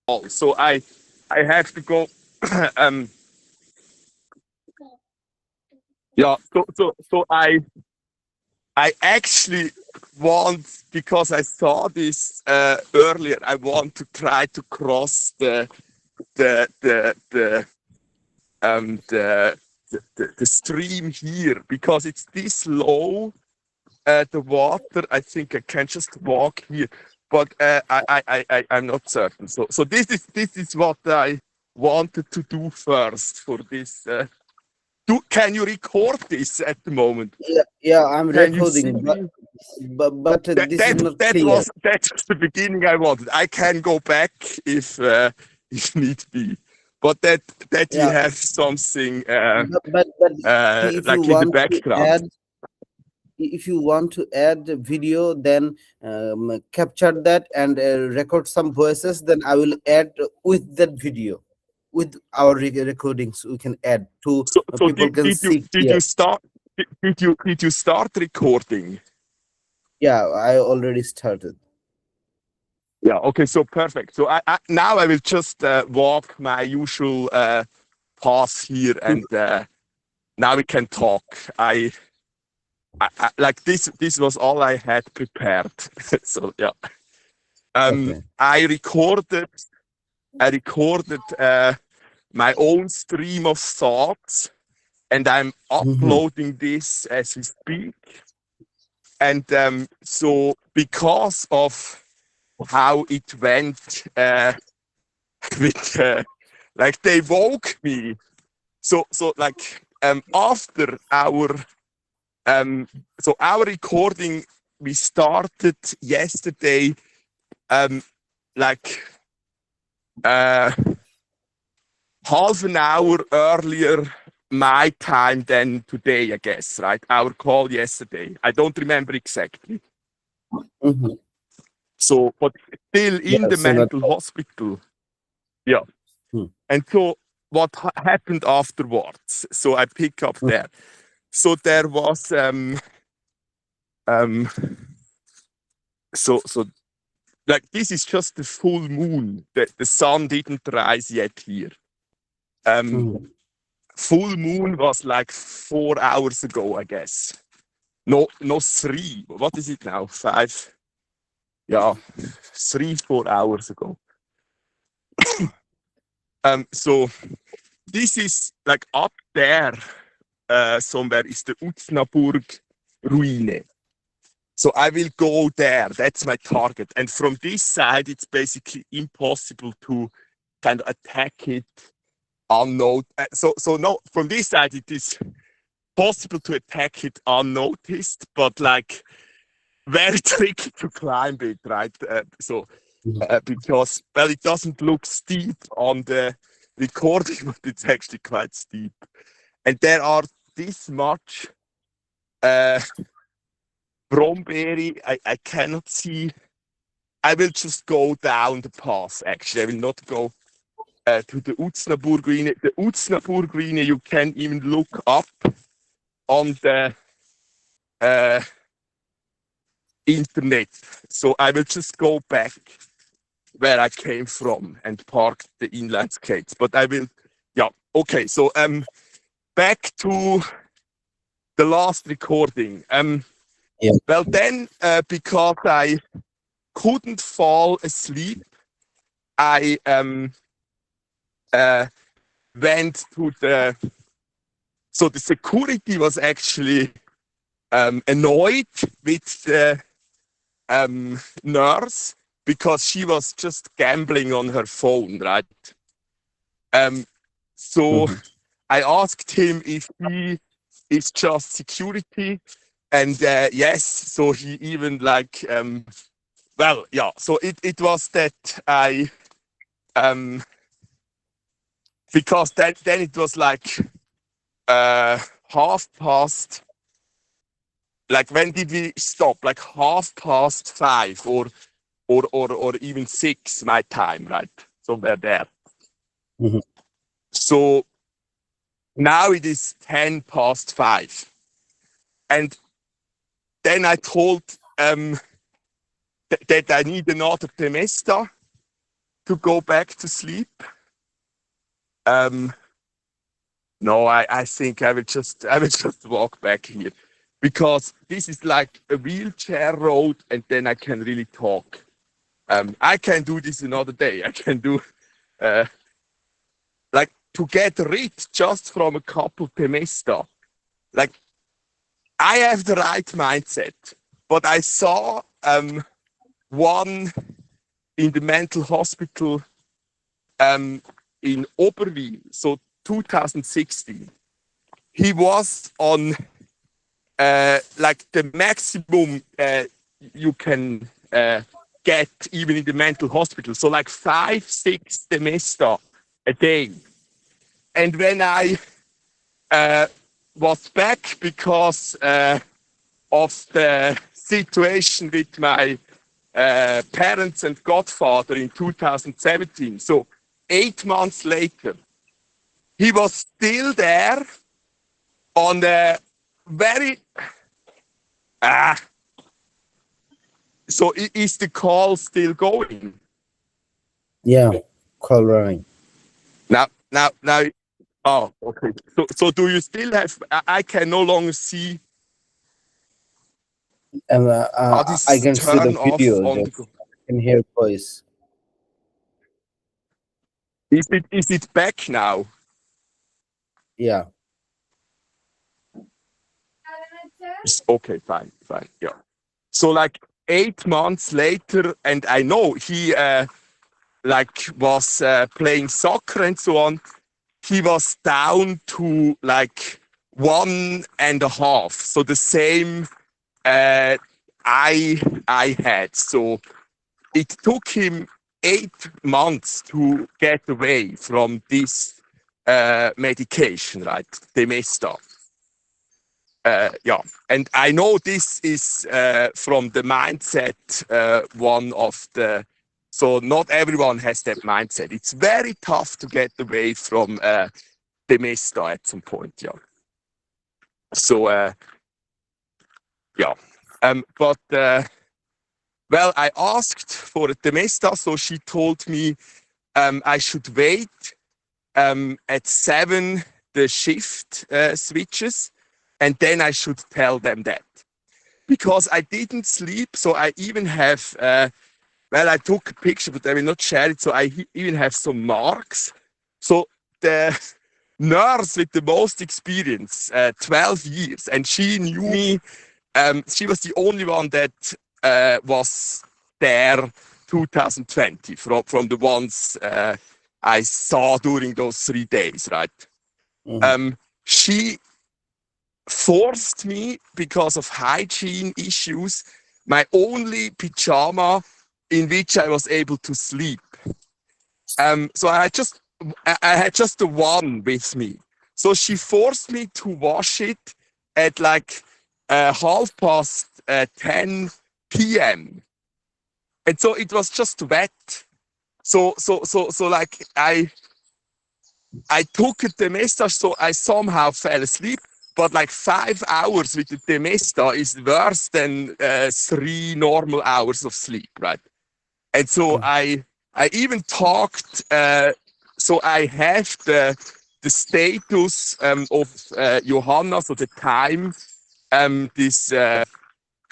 So I have to go. um, yeah. So I actually want, because I saw this earlier. I want to try to cross the the the the the stream here, because it's this low. The water, I think I can just walk here, but I'm not certain. So this is what I wanted to do first for this. Can you record this at the moment? Yeah, I'm Can you see recording, me? but That this is that not that clear. was that's the beginning I wanted. I can go back if if need be, but that we Yeah, have something but if you like in the want to background. add, the video, then capture that and record some voices. Then I will add with that video, with our recordings. We can add to So people can did you see did here. you start did you start recording? Yeah, I already started. Yeah. Okay. So perfect. So I now I will just walk my usual path here, and now we can talk. Like this was all I had prepared. So yeah. Okay. I recorded my own stream of thoughts, and I'm Mhm. uploading this as we speak. And so because of how it went with like they woke me. So like after um our recording, we started yesterday um like uh half an hour earlier my time than today, I guess, right? Our call yesterday. I don't remember exactly. Mhm. So, but still Yeah, in the so that. mental hospital. Yeah. Hmm. And so what happened afterwards? So I pick up Hmm. there. So there was um so like this is just the full moon. The sun didn't rise yet here. Um Hmm. Full moon was like 4 hours ago, I guess. No, three. What is it now? Five? Yeah, 3, 4 hours ago. So this is like up there somewhere is the Uznaburg ruine. So I will go there. That's my target. And from this side, it's basically impossible to kind of attack it unnoticed. So no, from this side, it is possible to attack it unnoticed, but like very tricky to climb it, right? Because, well, it doesn't look steep on the recording, but it's actually quite steep. And there are this much uh, Brombeere. I cannot see. I will just go down the path, actually. I will not go to the Uznaburg ruine. The Uznaburg ruine, you can even look up on the uh, internet. So I will just go back where I came from and park the inland skates. But I will, yeah, okay. So back to the last recording. Yeah. Well, then, because I couldn't fall asleep, I uh, went to the. So the security was actually annoyed with the nurse because she was just gambling on her phone, right? Um, so Mhm. I asked him if he is just security, and yes, so he even like well, yeah. So it was that I um because then it was like uh half past. Like when did we stop? Like 5:30, or even 6 my time, right? Somewhere there. Mhm. So now it is 5:10, and then I told that I need another Temesta. to go back to sleep. No, I think I will just walk back here, because this is like a wheelchair road, and then I can really talk. I can do this another day. I can do like to get rid just from a couple Temesta. Like I have the right mindset, but I saw one in the mental hospital in Oberwil, so 2016. He was on like the maximum you can get even in the mental hospital, so like 5-6 Temesta a day. And when I was back because of the situation with my parents and godfather in 2017, so 8 months later, he was still there on a very... so is the call still going? Yeah, call running. Now, oh, okay. So do you still have... I can no longer see... And this I can see the turn off video. on Just can hear voice. Is it back now? Yeah. Okay, fine, yeah. So like 8 months later, and I know he like was playing soccer and so on. He was down to like 1.5, so the same I had. So it took him 8 months to get away from this medication, right? Temesta. Yeah, and I know this is from the mindset one of the... So not everyone has that mindset. It's very tough to get away from Temesta at some point, yeah. So, yeah. But, well, I asked for a Temesta, so she told me I should wait at 7 the shift switches, and then I should tell them that. Because I didn't sleep, so I even have... well, I took a picture, but I will not share it. So I even have some marks. So the nurse with the most experience, 12 years, and she knew me. She was the only one that was there 2020 from the ones I saw during those 3 days, right? Mm-hmm. She forced me, because of hygiene issues, my only pyjama in which I was able to sleep. So I had just the one with me. So she forced me to wash it at like 10:30 p.m. And so it was just wet. So like I took a Temesta, so I somehow fell asleep. But like 5 hours with the Temesta is worse than 3 normal hours of sleep, right? And so I even talked. So I have the status of Johanna, so the time, this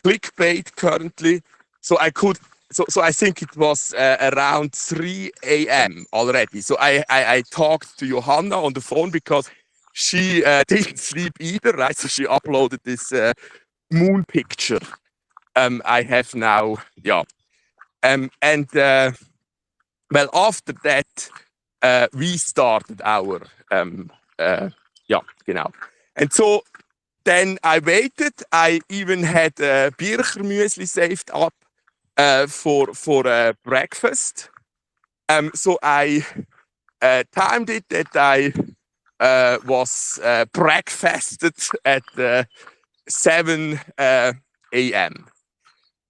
clickbait currently. So I could. So I think it was around 3 a.m. already. So I talked to Johanna on the phone, because she didn't sleep either, right? So she uploaded this moon picture I have now, yeah. And well, after that, we started our, yeah, genau. And so then I waited. I even had Bircher Müsli saved up for breakfast. So I timed it that I was breakfasted at 7 a.m.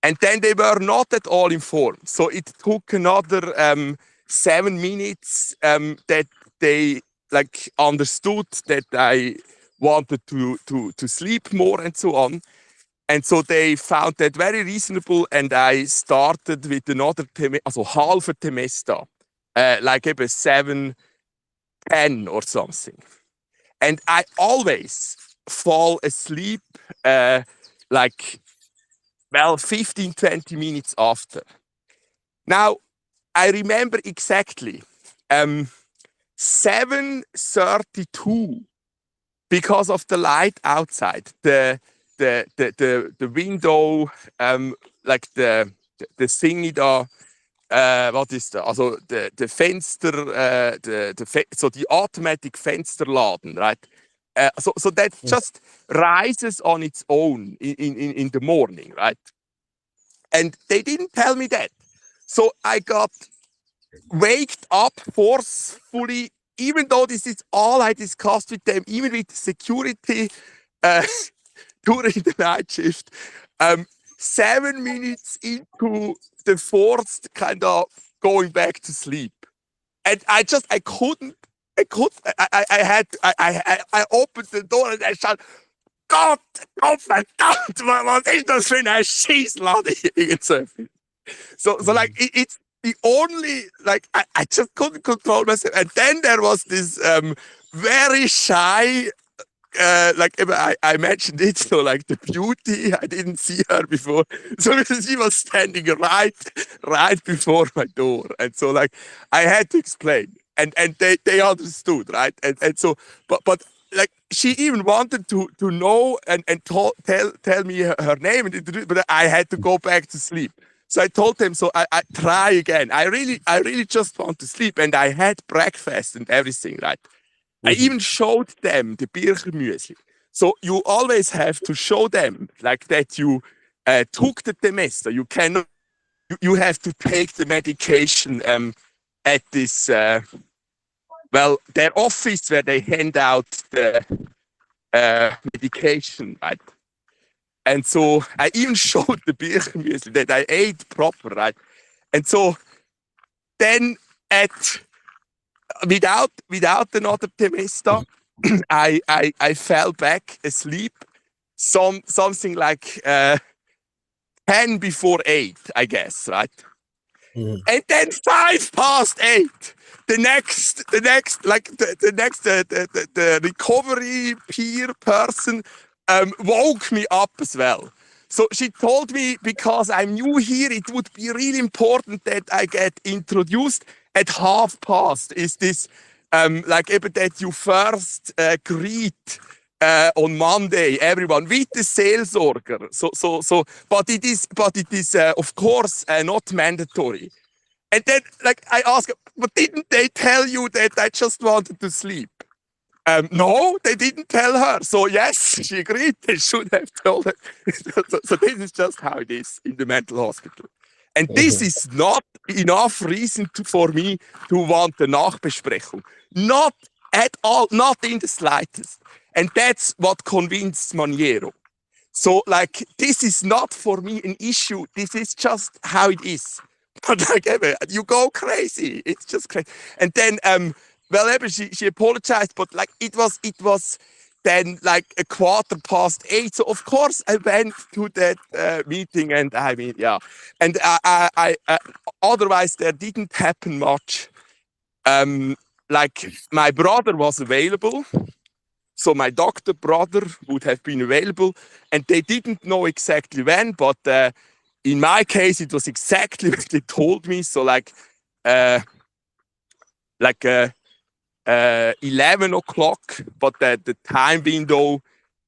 And then they were not at all informed. So it took another 7 minutes that they like understood that I wanted to sleep more and so on. And so they found that very reasonable, and I started with another half a Temesta. like maybe 7:10 or something. And I always fall asleep like, well, 15, 20 minutes after. Now, I remember exactly 7:32 because of the light outside. The window, like the thingy da, was ist da? Also the Fenster, so the automatic Fensterladen, right? So that just rises on its own in the morning, right? And they didn't tell me that. So I got waked up forcefully, even though this is all I discussed with them, even with security during the night shift. 7 minutes into the forced kind of going back to sleep. And I couldn't, I opened the door and I shouted, Gott, oh verdammt, was ist das für eine Schießlade? So like, it's the only, like, I just couldn't control myself. And then there was this very shy, like I mentioned it, so like the beauty, I didn't see her before. So she was standing right before my door. And so like, I had to explain. And they understood, right? And so, but like, she even wanted to know and tell me her name, but I had to go back to sleep. So I told them, so I try again. I really just want to sleep, and I had breakfast and everything, right? I even showed them the Birchermüsli. So you always have to show them like that you took the Temesta. You cannot. You have to take the medication at this. Well, their office where they hand out the medication, right? And so I even showed the Birchermüsli that I ate proper, right? And so then without another Temesta, I fell back asleep, something like 10 before 8, I guess, right? And then 8:05, the next recovery peer person woke me up as well. So she told me, because I'm new here, it would be really important that I get introduced at 8:30. Is this like even that you first greet on Monday everyone with the Seelsorger. But it is of course not mandatory. And then like I asked, but didn't they tell you that I just wanted to sleep? No, they didn't tell her. So yes, she agreed. They should have told her. So this is just how it is in the mental hospital. And this is not enough reason for me to want the Nachbesprechung. Not at all, not in the slightest. And that's what convinced Maniero. So like, this is not for me an issue. This is just how it is. But like, you go crazy. It's just crazy. And then, well, she apologized, but like it was then like 8:15. So of course I went to that meeting, and I mean, yeah. And I otherwise there didn't happen much. Like my brother was available, so my doctor brother would have been available, and they didn't know exactly when, but in my case it was exactly what they told me. So like 11 o'clock, but the time window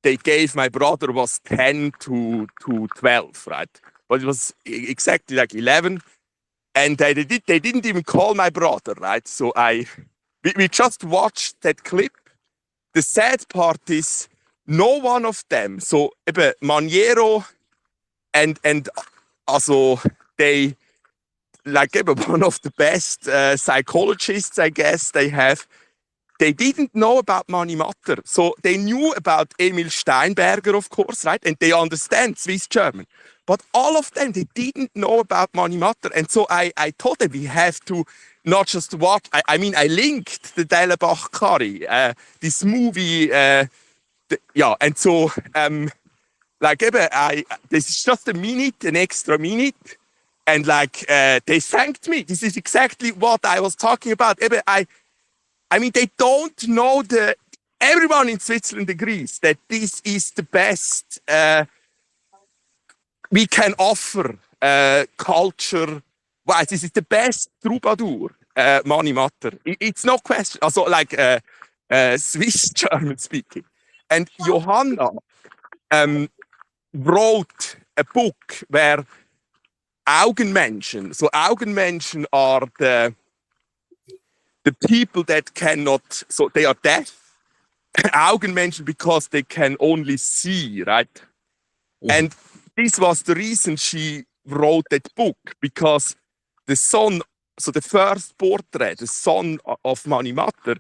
they gave my brother was 10 to 12, right? But it was exactly like 11, and they didn't even call my brother, right? So we just watched that clip. The sad part is no one of them, so eben Maniero and also they, like one of the best psychologists, I guess they have, they didn't know about Mani Matter. So they knew about Emil Steinberger, of course, right? And they understand Swiss German. But all of them, they didn't know about Mani Matter. And so I told them we have to not just watch, I mean, I linked the Dellenbach Curry, this movie, yeah, and so, like, this is just a minute, an extra minute. and like they thanked me. This is exactly what I was talking about. I mean, they don't know everyone in Switzerland agrees that this is the best we can offer culture. Why? This is the best troubadour, Mani Matter. It's no question. Also, like Swiss German speaking. And Johanna wrote a book where Augenmenschen, so Augenmenschen are the people that cannot, so they are deaf, Augenmenschen because they can only see, right? Mm-hmm. And this was the reason she wrote that book, because the son, so the first portrait, the son of Mani Matter,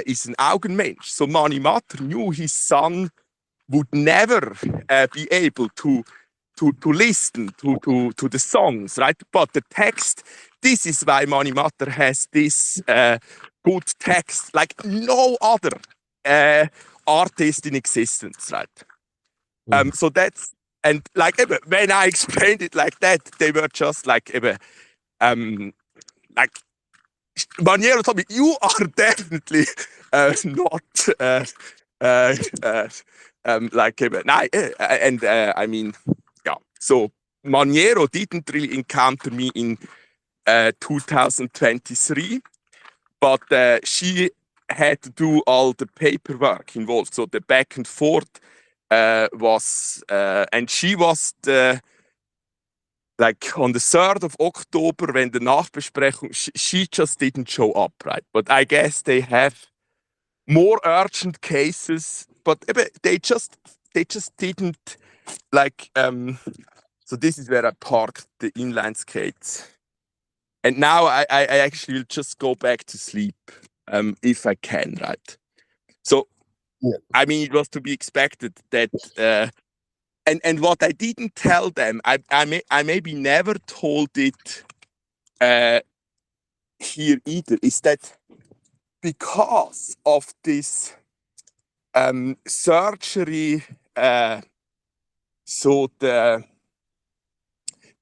is an Augenmensch. So Mani Matter knew his son would never be able to listen to the songs, right? But the text, this is why Mani Matter has this good text like no other artist in existence, right? So that's, and like when I explained it like that, they were just like like Maniero told me, you are definitely not like and I mean, yeah. So Maniero didn't really encounter me in 2023, but she had to do all the paperwork involved. So the back and forth was, and she was the, like on the 3rd of October, when the Nachbesprechung, she just didn't show up, right? But I guess they have more urgent cases, but they just didn't like. So this is where I parked the inline skates, and now I actually will just go back to sleep if I can, right? So yeah. I mean, it was to be expected that. And what I didn't tell them, I maybe never told it here either, is that because of this surgery, so the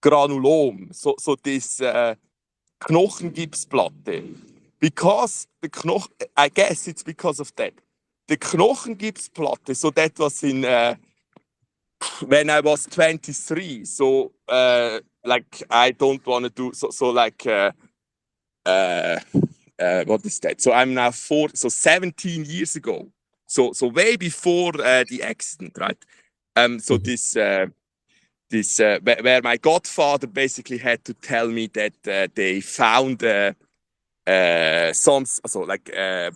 Granulom, so this Knochengipsplatte, because the I guess it's because of that. The Knochengipsplatte, so that was in when I was 23, so like I don't want to do so like what is that? So I'm now 4, so 17 years ago. So way before the accident, right? So this where my godfather basically had to tell me that they found some, so like a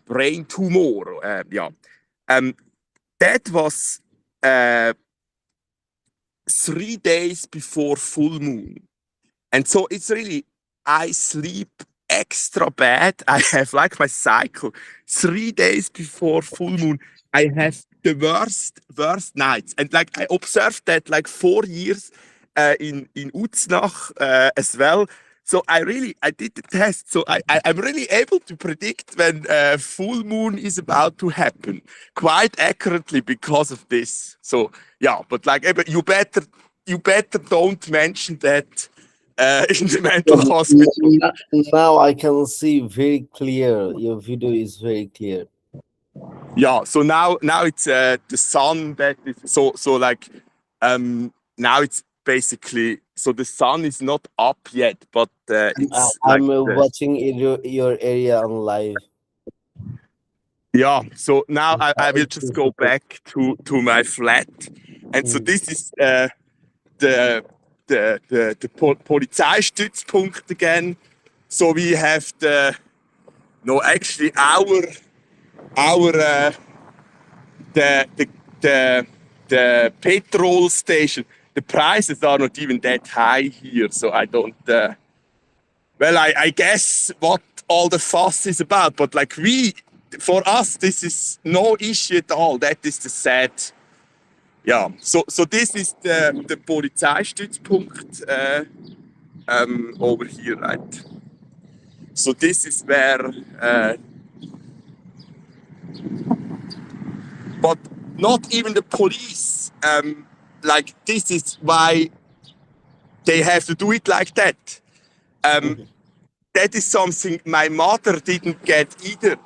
brain tumor. Yeah, that was 3 days before full moon, and so it's really, I sleep extra bad. I have like my cycle 3 days before full moon. I have the worst nights, and like I observed that like 4 years in Uznach as well. So I did the test. So I'm really able to predict when full moon is about to happen quite accurately because of this. So yeah, but like you better don't mention that in the mental hospital. Now I can see very clear. Your video is very clear. Yeah. So now it's the sun that is so like now it's basically, so the sun is not up yet, but it's I'm like watching your area on live. Yeah, so now I will just go back to my flat, and so this is the Polizeistützpunkt again. So we have the petrol station. The prices are not even that high here, so I don't. Well, I guess what all the fuss is about, but like for us, this is no issue at all. That is the sad. Yeah. So this is the Polizeistützpunkt over here, right? So this is where, but not even the police. Like this is why they have to do it like that. That is something my mother didn't get either.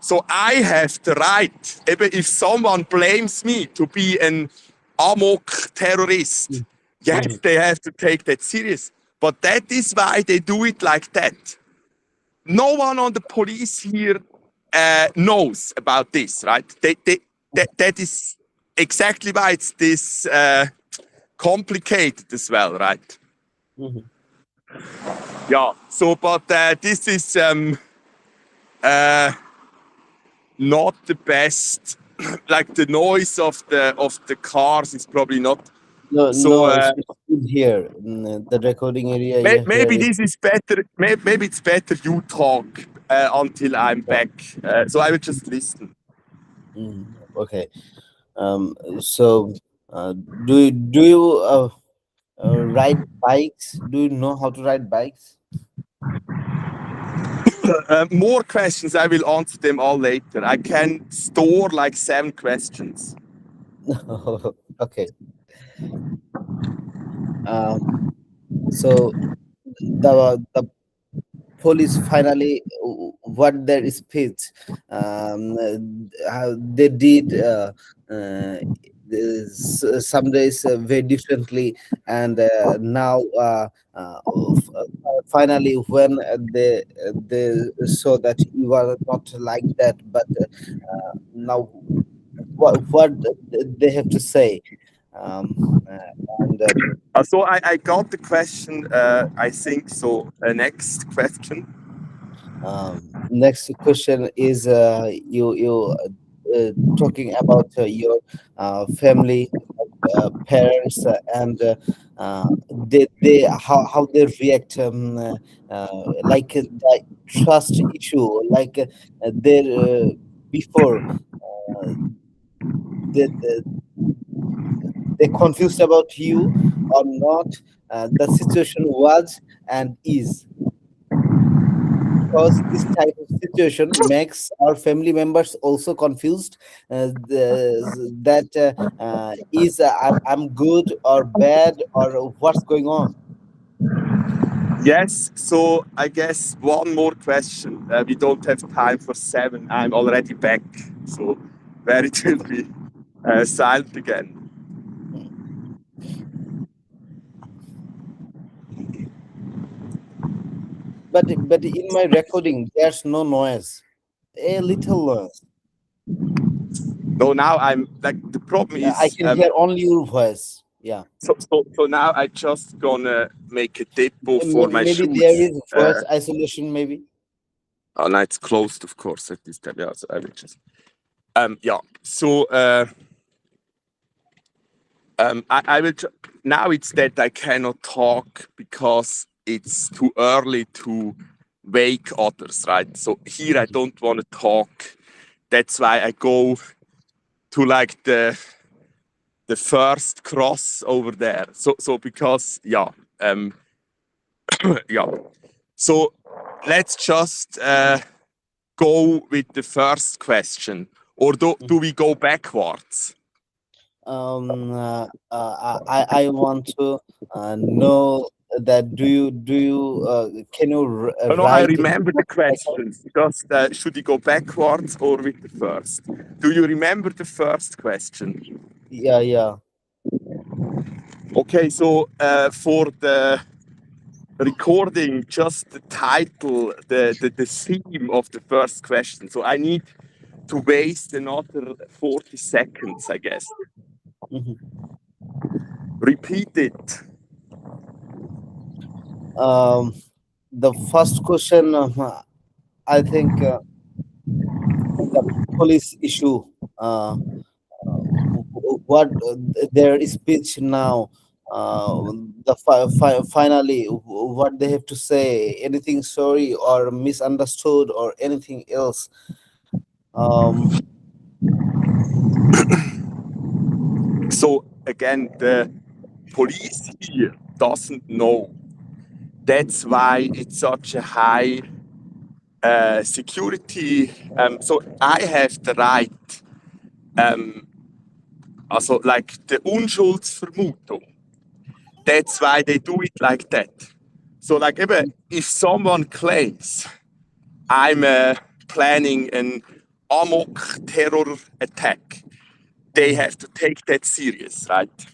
So I have the right, even if someone blames me to be an amok terrorist, yes, they have to take that serious. But that is why they do it like that. No one on the police here knows about this, right? That is exactly why it's this complicated as well, right? Yeah. So, but this is not the best. Like the noise of the cars is probably not No, so. no, it's good here. The recording area here Maybe is. this is better. Maybe it's better you talk until I'm back. So I will just listen. Okay. So, do you ride bikes? Do you know how to ride bikes? More questions. I will answer them all later. I can store like 7 questions. Okay. So the police finally what their speech how they did some days very differently, and now finally when they saw that you are not like that, but now what they have to say, um, uh, and So I got the question. I think so. Next question. Next question is you talking about your family, parents, and they how they react, like the trust issue, like they before uh, they they confused about you or not. The situation was and is, because this type of situation makes our family members also confused, that is I'm good or bad or what's going on. Yes. So I guess one more question. We don't have time for 7. I'm already back. So where it will be silent again. But in my recording there's no noise, a little noise. No, now I'm like the problem I is can hear only your voice. Yeah. so now I just gonna make a depot for my Maybe there shoes. is voice isolation, maybe. Oh, no, it's closed, of course, at this time. Yeah, so I will just. Yeah. So I will. Now it's that I cannot talk because it's too early to wake others, right? So here I don't want to talk. That's why I go to like the first cross over there. So because yeah, yeah. So let's just go with the first question, or do we go backwards? I want to know that do you can you Oh, no, I write it? remember the questions. Just should we go backwards or with the first? Do you remember the first question? Yeah, yeah. Okay, so for the recording, just the title, the theme of the first question. So I need to waste another 40 seconds, I guess. Mhm. Repeat it. um the first question, I think the police issue, uh, what their speech now, finally what they have to say, anything sorry or misunderstood or anything else. um So again, the police here doesn't know. That's why it's such a high security. So I have the right, also like the Unschuldsvermutung. That's why they do it like that. So like if someone claims I'm planning an amok terror attack, they have to take that serious, right?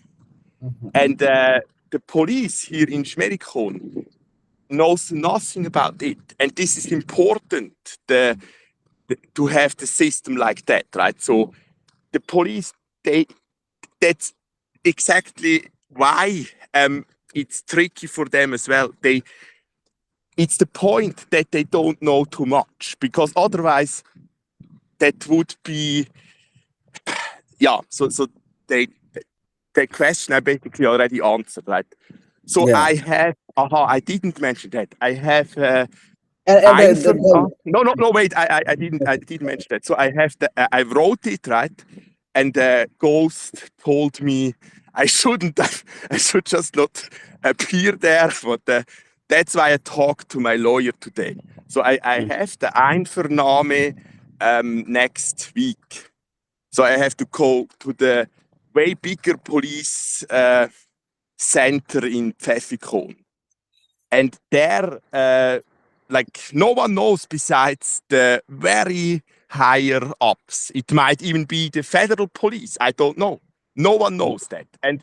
And the police here in Schmerikon knows nothing about it. And this is important to have the system like that, right? So the police, that's exactly why it's tricky for them as well. It's the point that they don't know too much, because otherwise that would be, yeah. So they the question I basically already answered, right? So Yeah. I have, I didn't mention that. I have And no, wait, I didn't mention that. So I have I wrote it, right? And the ghost told me I shouldn't, I should just not appear there, but that's why I talked to my lawyer today. So I have the Einvernahme next week. So I have to go to the way bigger police center in Pfäffikon. And there, like, no one knows besides the very higher ups. It might even be the federal police. I don't know. No one knows that. And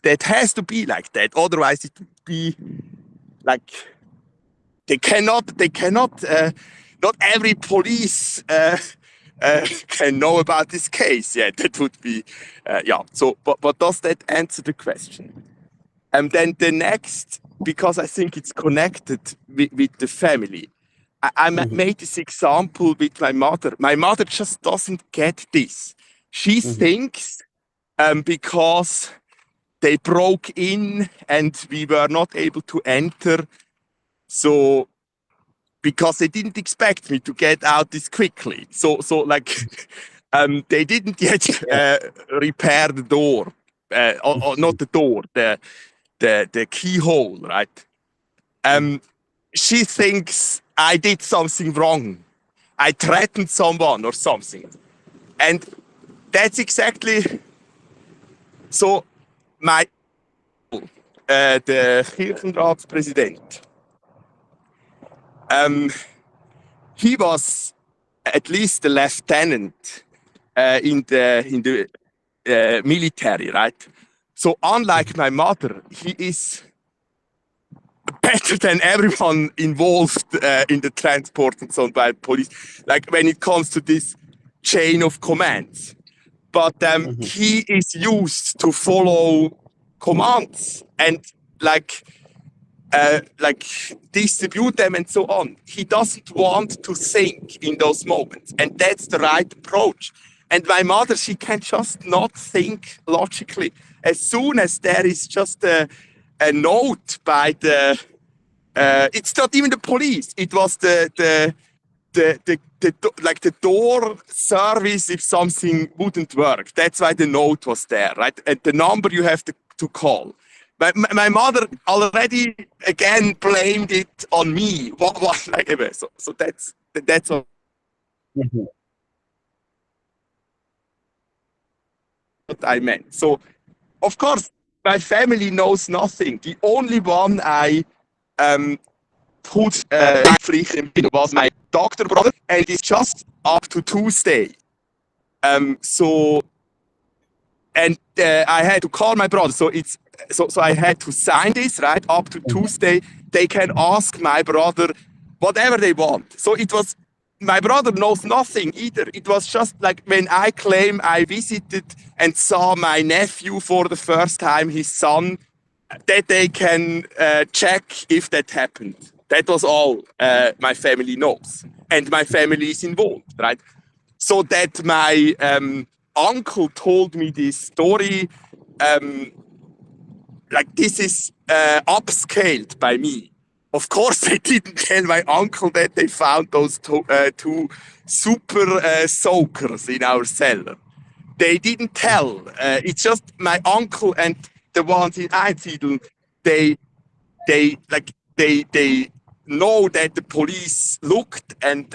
that has to be like that. Otherwise, it would be like they cannot, not every police can know about this case. Yeah, that would be, yeah. So, but does that answer the question? And then the next, because I think it's connected with the family. I made this example with my mother. My mother just doesn't get this. She thinks because they broke in and we were not able to enter, so because they didn't expect me to get out this quickly. So like they didn't yet repair the door, or not the door, the keyhole, right? She thinks I did something wrong. I threatened someone or something. And that's exactly so my the Kirchenratspräsident. He was at least a lieutenant in the military, right? So unlike my mother, he is better than everyone involved in the transport and so on by police, like when it comes to this chain of commands. But he is used to follow commands and like distribute them and so on. He doesn't want to think in those moments, and that's the right approach. And my mother, she can just not think logically. As soon as there is just a note by the, it's not even the police. It was the door service if something wouldn't work. That's why the note was there, right? And the number you have to call. But my mother already again blamed it on me. What like so that's what I meant. So of course my family knows nothing. The only one I put was my doctor brother, and it's just up to Tuesday. So and I had to call my brother. So it's so I had to sign this right up to Tuesday. They can ask my brother whatever they want. So it was my brother knows nothing either. It was just like when I claim I visited and saw my nephew for the first time, his son, that they can check if that happened. That was all my family knows, and my family is involved, right? So that my uncle told me this story, like this is upscaled by me. Of course, they didn't tell my uncle that they found those two super soakers in our cellar. They didn't tell. It's just my uncle and the ones in Einsiedel, they know that the police looked, and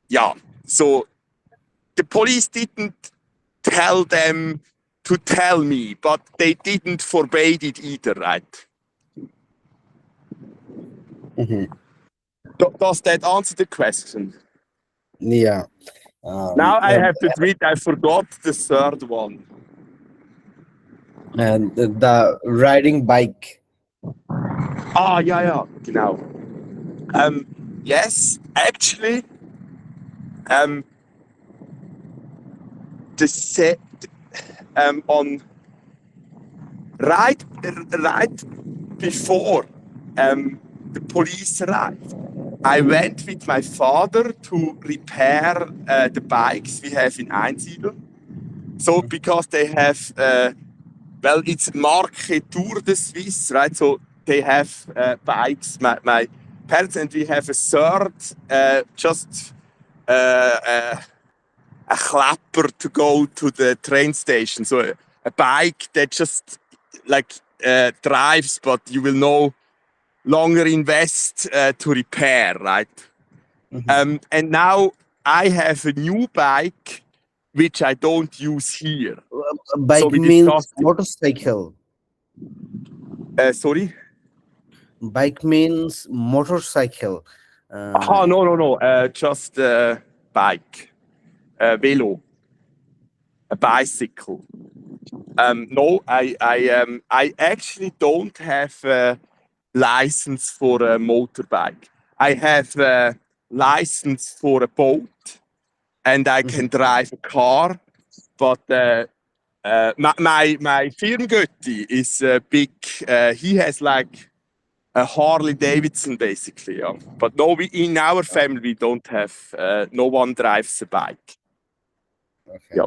yeah. So the police didn't tell them to tell me, but they didn't forbade it either, right? Mhm. Does that answer the question? Yeah. Now I Um, have to admit I forgot the third one. and the riding bike. Ah, yeah, yeah, genau. Yes, actually, um, the set on right before the police arrived, I went with my father to repair the bikes we have in Einsiedel. So because they have, well, it's Marke Tour de Suisse, right? So they have bikes. My parents and we have a third, just a clapper to go to the train station. So a bike that just like drives, but you will no longer invest to repair, right? Mhm. And now I have a new bike which I don't use here. So Bike we means discussed it. motorcycle. Sorry? Bike means motorcycle. Ah, Uh, no. Just bike, velo, a bicycle. No, I actually don't have a license for a motorbike. I have a license for a boat, and I can mhm. drive a car. But my Firmgötti is big. He has like a Harley Davidson, basically. Yeah. But no, we in our family we don't have. No one drives a bike. Okay. Yeah.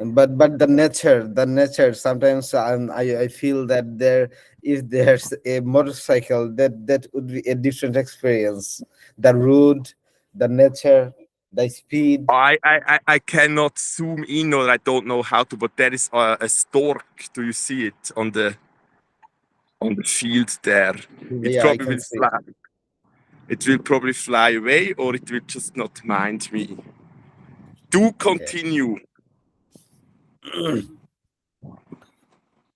But the nature sometimes I feel that there, if there's a motorcycle, that would be a different experience. The road, the nature, the speed. I cannot zoom in, or I don't know how to. But there is a stork. Do you see it on the field there? It Yeah, I probably can will see. fly. It will probably fly away, or it will just not mind me. Do Okay. continue.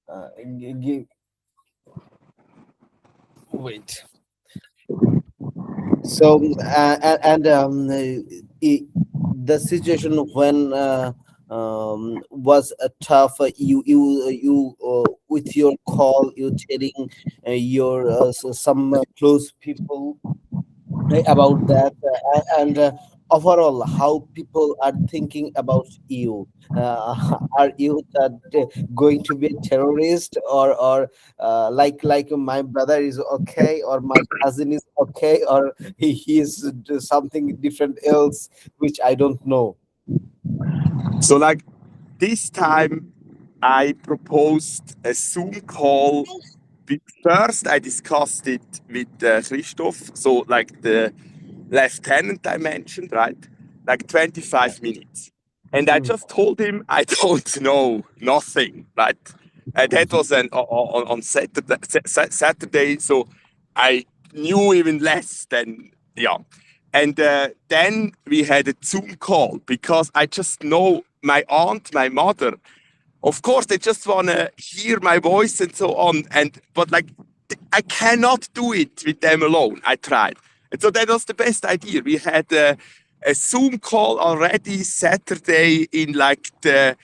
uh, Wait. So the situation when was tough. You with your call, you telling your some close people about that, and overall how people are thinking about you. Are you going to be a terrorist, or like my brother is okay, or my cousin is okay, or he is something different else which I don't know. So, like this time, I proposed a Zoom call. First, I discussed it with Christoph, so like the lieutenant I mentioned, right? Like Yeah. 25 minutes. And I Mm. just told him I don't know nothing, right? And that was on Saturday, so I knew even less than, yeah. And then we had a Zoom call because I just know my aunt, my mother, of course, they just want to hear my voice and so on. And but like, I cannot do it with them alone. I tried, and so that was the best idea. We had a Zoom call already Saturday in like the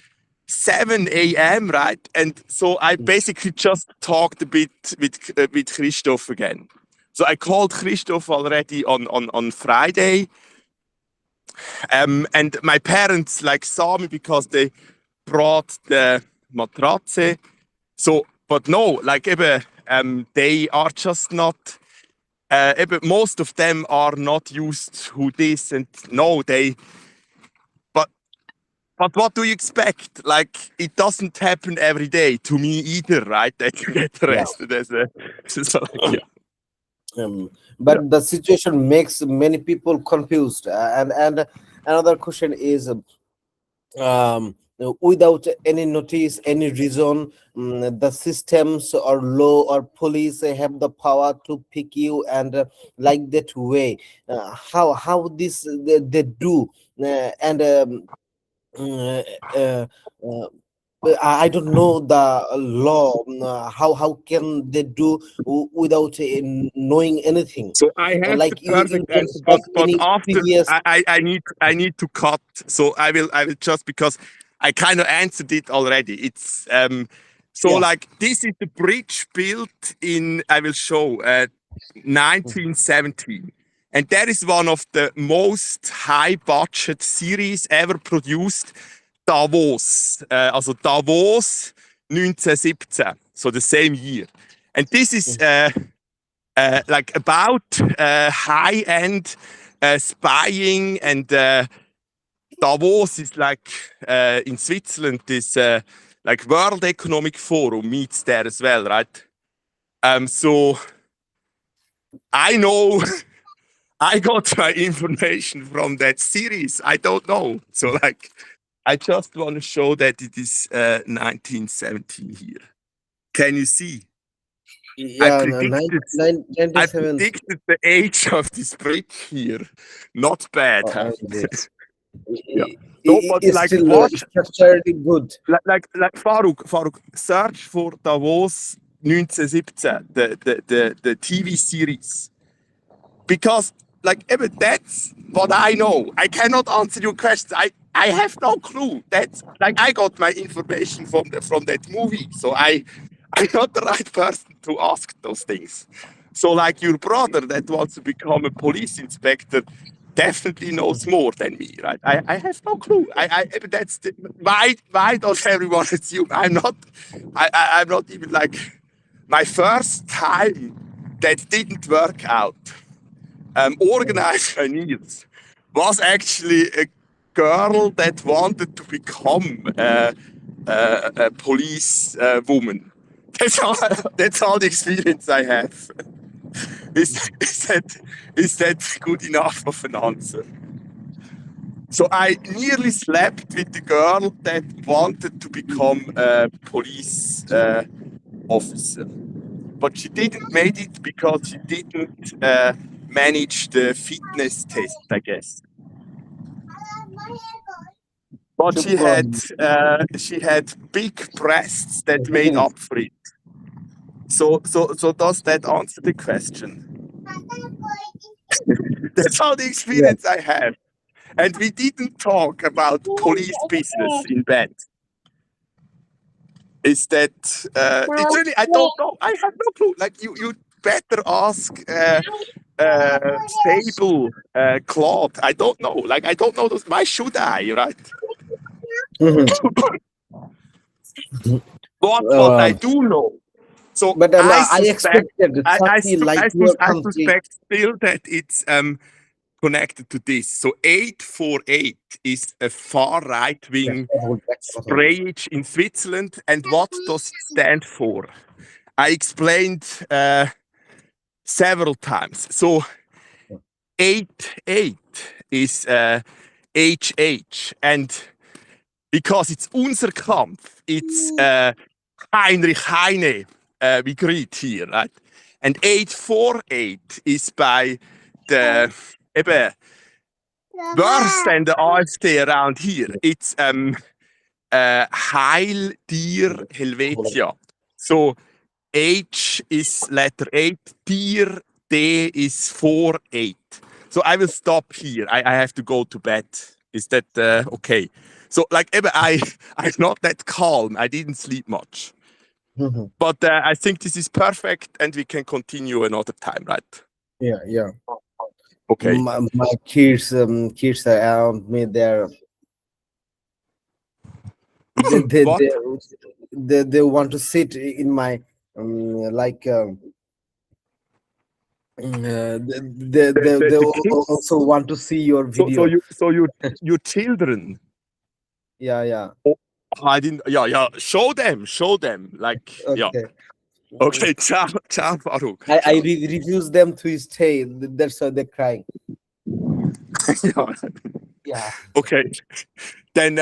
7 a.m. right, and so I basically just talked a bit with Christoph again. So I called Christoph already on Friday, and my parents like saw me because they brought the matratze. So, but no, like eben, they are just not. Eben, most of them are not used to this, and no, they. But but what do you expect? Like it doesn't happen every day to me either, right? That you get Yeah. arrested as a. So like, yeah, um, yeah. but the situation makes many people confused, and another question is, without any notice, any reason, the systems or law or police have the power to pick you, and like that way, how this they do, and uh, uh, uh, I don't know the law. How can they do without knowing anything? So I have the Like you perfect answer, just got but any after previous? I need to cut. So I will just, because I kind of answered it already. It's so Yeah. like this is the bridge built in, I will show, 1917, and that is one of the most high budget series ever produced. Davos, also Davos 1917, so the same year, and this is like about high-end spying, and Davos is like in Switzerland. This like World Economic Forum meets there as well, right? So I know I got my information from that series. I don't know. So like I just want to show that it is 1917 here. Can you see? I Yeah, predicted I 97. predicted the age of this bridge here. Not bad, huh? And Yeah. No, but it's like still watch, structurally good. like Faruk, search for Davos 1917, the TV series. Because like even that's what I know. I cannot answer your question. I have no clue. That's like I got my information from that movie. So I'm not the right person to ask those things. So like your brother that wants to become a police inspector definitely knows more than me, right? I have no clue. That's why does everyone assume I'm not even like my first time that didn't work out. Organized by Niels was actually a girl that wanted to become a police woman. That's all the experience I have. Is that good enough of an answer? So I nearly slept with the girl that wanted to become a police officer, but she didn't make it because she didn't manage the fitness test, I guess. But she had big breasts that made up for it. So does that answer the question? That's all the Yeah. experience I have. And we didn't talk about police business in bed. Is that it's really, I don't know. I have no clue. Like you better ask Stable, Claude. I don't know. Like I don't know those. Why should I? Right? Mhm. What I Um, do know. So but I I suspect. expected I I, something sp- like I, your sus- I country. suspect still that it's connected to this. So 848 is a far right wing sprayage in Switzerland, and what does it stand for? I explained several times. So 88 is HH, and because it's unser Kampf, it's Heinrich Heine, we greet here, right? And 848 is by the eben, worse than the AfD around here. It's Heil dir Helvetia. So H is letter 8, Tier, D is 4, 8. So I will stop here. I have to go to bed. Is that okay? So like I'm not that calm. I didn't sleep much. Mhm. But I think this is perfect and we can continue another time, right? Yeah, yeah. Okay. My kids are around me. They they What? they, they want to sit in my like they The kids? also want to see your So video. your children. Yeah, yeah. Oh, I didn't, yeah. Show them. Like, yeah. Okay. Okay, ciao, Farooq. I Ciao. refuse them to stay. That's why they're crying. Yeah. Yeah. Okay. Then,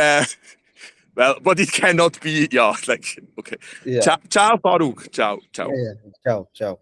well, but it cannot be, yeah, like, okay. Yeah. Ciao, Farooq. Ciao, Yeah. ciao. Yeah. Ciao. Ciao.